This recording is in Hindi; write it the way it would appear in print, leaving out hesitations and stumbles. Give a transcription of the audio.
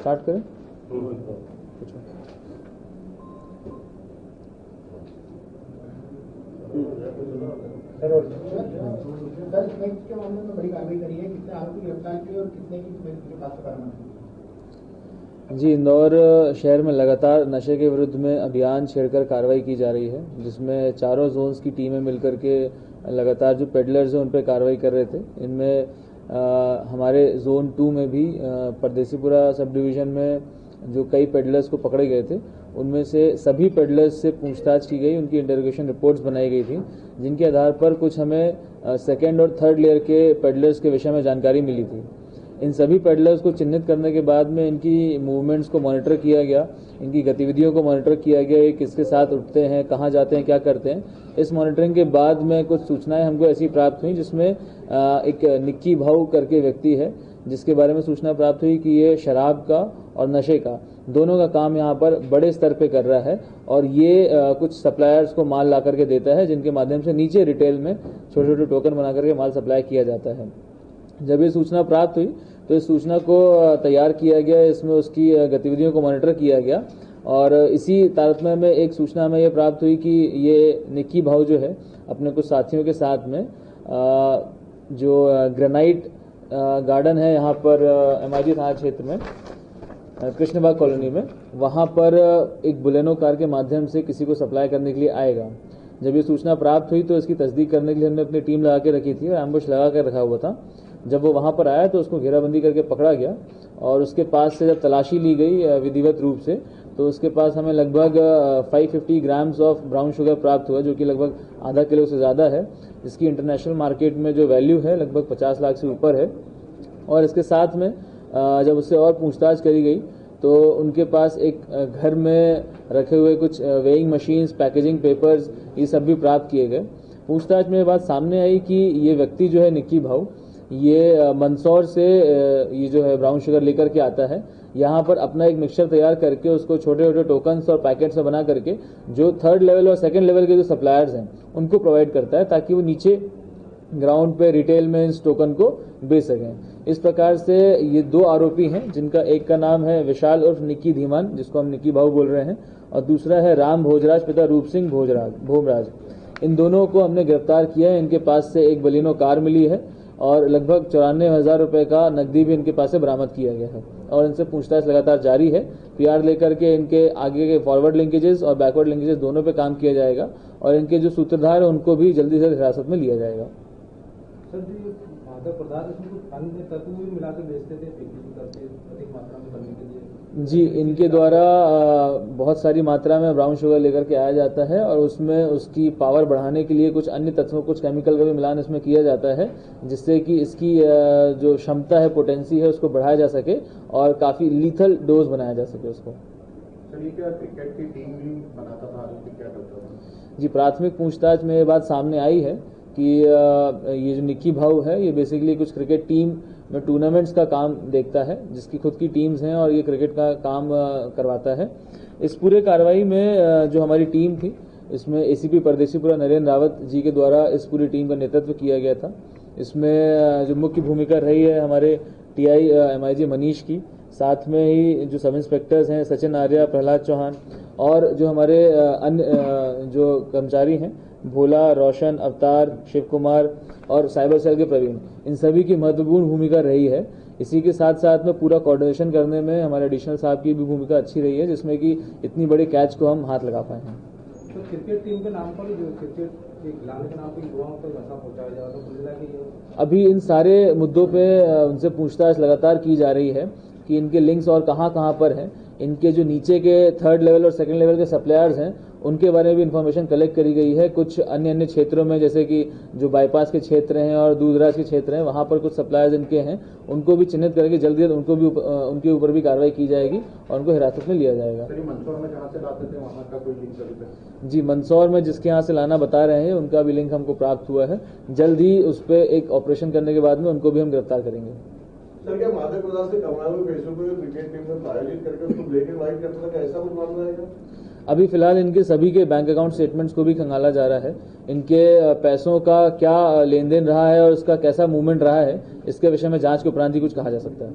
स्टार्ट करें। सर स्नेक्स के मामले में बड़ी कार्रवाई करी है, कितने आरोपी गिरफ्तार किए और कितने की पास बरामद? जी, इंदौर शहर में लगातार नशे के विरुद्ध में अभियान छेड़कर कार्रवाई की जा रही है, जिसमें चारों जोन्स की टीमें मिलकर के लगातार जो पेडलर्स हैं उन पर कार्रवाई कर रहे थे। इनमें हमारे जोन 2 में भी परदेसीपुरा सब डिवीज़न में जो कई पेडलर्स को पकड़े गए थे, उनमें से सभी पेडलर्स से पूछताछ की गई, उनकी इंटरोगेशन रिपोर्ट्स बनाई गई थी, जिनके आधार पर कुछ हमें सेकेंड और थर्ड लेयर के पेडलर्स के विषय में जानकारी मिली थी। इन सभी पेडलर्स को चिन्हित करने के बाद में इनकी मूवमेंट्स को मॉनिटर किया गया, इनकी गतिविधियों को मॉनिटर किया गया, ये किसके साथ उठते हैं, कहाँ जाते हैं, क्या करते हैं। इस मॉनिटरिंग के बाद में कुछ सूचनाएं हमको ऐसी प्राप्त हुई, जिसमें एक निक्की भाऊ करके व्यक्ति है, जिसके बारे में सूचना प्राप्त हुई कि ये शराब का और नशे का दोनों का काम यहाँ पर बड़े स्तर पे कर रहा है, और ये कुछ सप्लायर्स को माल ला करके देता है, जिनके माध्यम से नीचे रिटेल में छोटे छोटे टोकन बना करके माल सप्लाई किया जाता है। जब ये सूचना प्राप्त हुई तो इस सूचना को तैयार किया गया, इसमें उसकी गतिविधियों को मॉनिटर किया गया, और इसी तारतम्य में एक सूचना हमें ये प्राप्त हुई कि ये निक्की भाऊ जो है अपने कुछ साथियों के साथ में जो ग्रेनाइट गार्डन है यहाँ पर MIG थाना क्षेत्र में कृष्णबाग कॉलोनी में, वहाँ पर एक बुलेनो कार के माध्यम से किसी को सप्लाई करने के लिए आएगा। जब ये सूचना प्राप्त हुई तो इसकी तस्दीक करने के लिए हमने अपनी टीम लगा के रखी थी और एम्बुश लगा कर रखा हुआ था। जब वो वहाँ पर आया तो उसको घेराबंदी करके पकड़ा गया, और उसके पास से जब तलाशी ली गई विधिवत रूप से, तो उसके पास हमें लगभग 550 ग्राम्स ऑफ ब्राउन शुगर प्राप्त हुआ, जो कि लगभग आधा किलो से ज़्यादा है, जिसकी इंटरनेशनल मार्केट में जो वैल्यू है लगभग 50 लाख से ऊपर है। और इसके साथ में जब उससे और पूछताछ करी गई तो उनके पास एक घर में रखे हुए कुछ वेइंग मशीन्स, पैकेजिंग पेपर्स, ये सब भी प्राप्त किए गए। पूछताछ में ये बात सामने आई कि ये व्यक्ति जो है निक्की भाऊ, ये मंदसौर से ये जो है ब्राउन शुगर लेकर के आता है, यहाँ पर अपना एक मिक्सचर तैयार करके उसको छोटे छोटे टोकन्स और पैकेट्स में बना करके जो थर्ड लेवल और सेकंड लेवल के जो सप्लायर्स हैं उनको प्रोवाइड करता है, ताकि वो नीचे ग्राउंड पे रिटेल में इस टोकन को बेच सकें। इस प्रकार से ये 2 आरोपी हैं, जिनका एक का नाम है विशाल उर्फ निक्की धीमान, जिसको हम निक्की भाऊ बोल रहे हैं, और दूसरा है राम भोजराज पिता रूप सिंह भोमराज। इन दोनों को हमने गिरफ्तार किया है। इनके पास से एक बलिनो कार मिली है और लगभग 94,000 रुपए का नकदी भी इनके पास से बरामद किया गया है, और इनसे पूछताछ लगातार जारी है। PR लेकर के इनके आगे के फॉरवर्ड लिंकेजेस और बैकवर्ड लिंकेजेस दोनों पे काम किया जाएगा, और इनके जो सूत्रधार हैं उनको भी जल्दी से हिरासत में लिया जाएगा। सर जी, मादक पदार्थ इसमें कुछ अन्य तत्व भी मिलाकर बेचते थे अधिक मात्रा में करने के लिए? जी, इनके द्वारा बहुत सारी मात्रा में ब्राउन शुगर लेकर के आया जाता है, और उसमें उसकी पावर बढ़ाने के लिए कुछ अन्य तत्वों, कुछ केमिकल का भी मिलान इसमें किया जाता है, जिससे कि इसकी जो क्षमता है, पोटेंसी है, उसको बढ़ाया जा सके और काफ़ी लीथल डोज बनाया जा सके उसको। सर, ये क्या क्रिकेट की टीम भी बनाता था, क्या करता था? जी, प्राथमिक पूछताछ में ये बात सामने आई है कि ये जो निक्की भाऊ है, ये बेसिकली कुछ क्रिकेट टीम में टूर्नामेंट्स का काम देखता है, जिसकी खुद की टीम्स हैं, और ये क्रिकेट का काम करवाता है। इस पूरे कार्रवाई में जो हमारी टीम थी, इसमें ACP परदेसीपुरा नरेंद्र रावत जी के द्वारा इस पूरी टीम का नेतृत्व किया गया था। इसमें जो मुख्य भूमिका रही है हमारे TI MIG मनीष की, साथ में ही जो सब इंस्पेक्टर्स हैं सचिन आर्या, प्रहलाद चौहान, और जो हमारे अन्य जो कर्मचारी हैं भोला, रोशन, अवतार, शिव कुमार और साइबर सेल के प्रवीण, इन सभी की महत्वपूर्ण भूमिका रही है। इसी के साथ साथ में पूरा कोऑर्डिनेशन करने में हमारे एडिशनल साहब की भी भूमिका अच्छी रही है, जिसमें कि इतनी बड़ी कैच को हम हाथ लगा पाए हैं। तो क्रिकेट टीम के नाम पर जो क्रिकेट खिलाने के नाम पर युवाओं को नशा पहुंचाया जा रहा है, तो कुल मिला के अभी इन सारे मुद्दों पे उनसे पूछताछ लगातार की जा रही है कि इनके लिंक्स और कहाँ पर हैं। इनके जो नीचे के थर्ड लेवल और सेकंड लेवल के सप्लायर्स हैं उनके बारे में भी इन्फॉर्मेशन कलेक्ट करी गई है। कुछ अन्य क्षेत्रों में, जैसे कि जो बाईपास के क्षेत्र हैं और दूर दराज के क्षेत्र हैं, वहाँ पर कुछ सप्लायर्स इनके हैं, उनको भी चिन्हित करके जल्दी उनको भी उनके ऊपर भी कार्रवाई की जाएगी और उनको हिरासत में लिया जाएगा। मंदसौर में जहाँ से लाते थे वहाँ का कोई लिंक? जी, मंदसौर में जिसके यहाँ से लाना बता रहे हैं उनका भी लिंक हमको प्राप्त हुआ है। जल्द ही उस पर एक ऑपरेशन करने के बाद में उनको भी हम गिरफ्तार करेंगे। सर, क्या मादक पदार्थ से कमाए हुए पैसों को क्रिकेट टीम में वायलेट करके उसको ब्लैक एंड व्हाइट करता था, क्या ऐसा कुछ मामला है क्या? अभी फिलहाल इनके सभी के बैंक अकाउंट स्टेटमेंट्स को भी खंगाला जा रहा है। इनके पैसों का क्या लेन देन रहा है और उसका कैसा मूवमेंट रहा है, इसके विषय में जांच के उपरांत ही कुछ कहा जा सकता है।